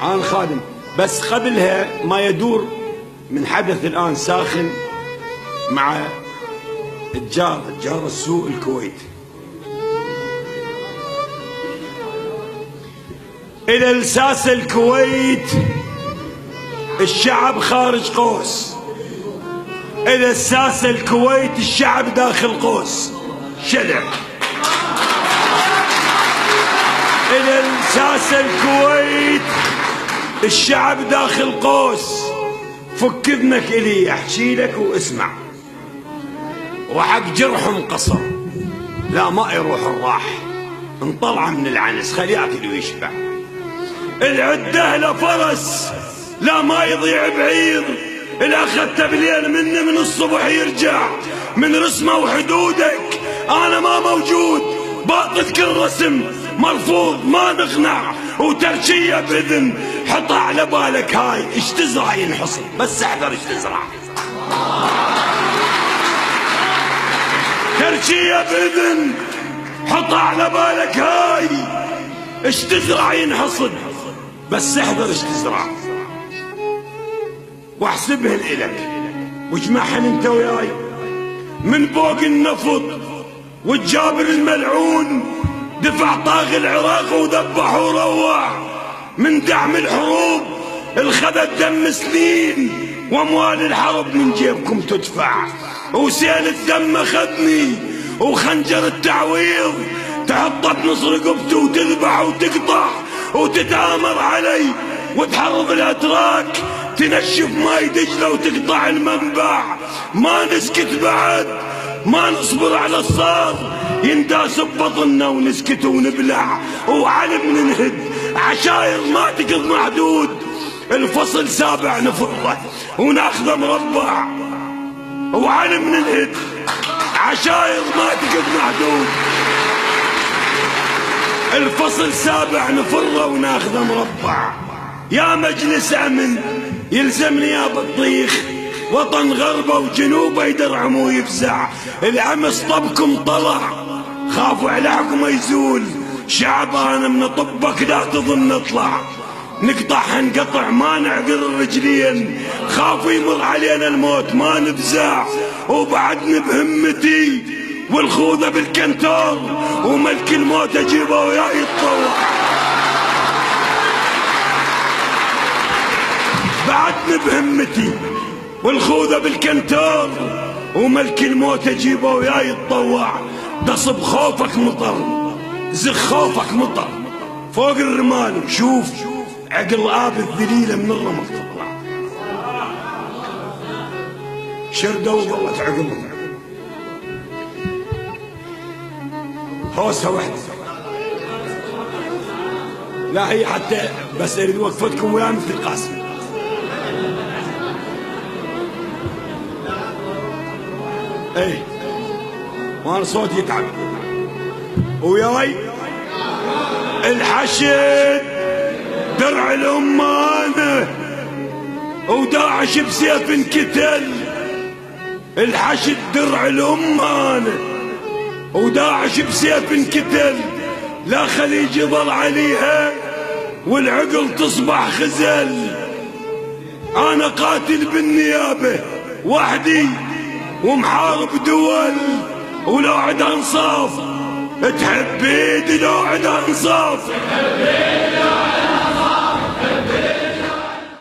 أنا خادم، بس قبلها ما يدور من حدث الآن ساخن مع تجار السوق الكويت. إلى لساس الكويت الشعب خارج قوس، إلى لساس الكويت الشعب داخل قوس. شلع إلى لساس الكويت الشعب داخل قوس. فك اذنك الي احكي لك واسمع، وحق جرح مقصر لا ما يروح الراح، انطلع من العنس خليه ياكل ويشبع. العده لفرس لا ما يضيع بعير، اللي اخذته بليل منه من الصبح يرجع. من رسمه وحدودك انا ما موجود، باطل كل رسم مرفوض ما نقنع. وترشيه باذن حطها على بالك، هاي ايش تزرع ينحصد، بس احذر ايش تزرع. ترشيه باذن حطها على بالك، هاي ايش تزرع ينحصد، بس احذر ايش تزرع. واحسبهن الك واجمعهن انت وياي من فوق النفط والجابر الملعون. دفع طاغي العراق وذبح وروع، من دعم الحروب الخذت دم سنين، واموال الحرب من جيبكم تدفع. وسيل الدم اخذني وخنجر التعويض تحطه بنص رقبته وتذبح وتقطع وتتآمر علي وتحرض الاتراك تنشف ماي دجله وتقطع المنبع. ما نسكت بعد، ما نصبر على الصار ينداس ببطننا ونسكت ونبلع. وعلم ننهد عشاير ما تقض محدود، الفصل سابع نفره وناخذه مربع. وعلم ننهد عشاير ما تقض محدود، الفصل سابع نفره وناخذه مربع. يا مجلس امن يلزمني يا بطيخ، وطن غربه وجنوبه يدرعم ويفزع. العمس طبكم طلع خافوا على حكمه يزول، شعب انا من طبك لا تظن نطلع. نقطعها نقطع ما نعقر الرجلين، خافوا يمر علينا الموت ما نفزع. وبعدني بهمتي والخوذه بالكنتور، وملك الموت اجيبه وياه يتطوع. بعدني بهمتي والخوذه بالكنتور، وملك الموت اجيبه وياه يتطوع. تصب خوفك مطر، زخ خوفك مطر فوق الرمال، وشوف عقل اب الذليله من الرمل تطلع. شردوا وظلت عقلهم هوسه وحده، لا هي حتى بس اريد وقفتكم وياه مثل القاسم. ايه وانا صوتي يتعب وياي الحشد درع الامانه، وداعش بسيف انقتل. الحشد درع الامانه وداعش بسيف انقتل، لا خليج يظل عليها والعقل تصبح خزل. انا قاتل بالنيابه وحدي ومحارب دول، ولو عد انصاف تحب ايدي، لو عد انصاف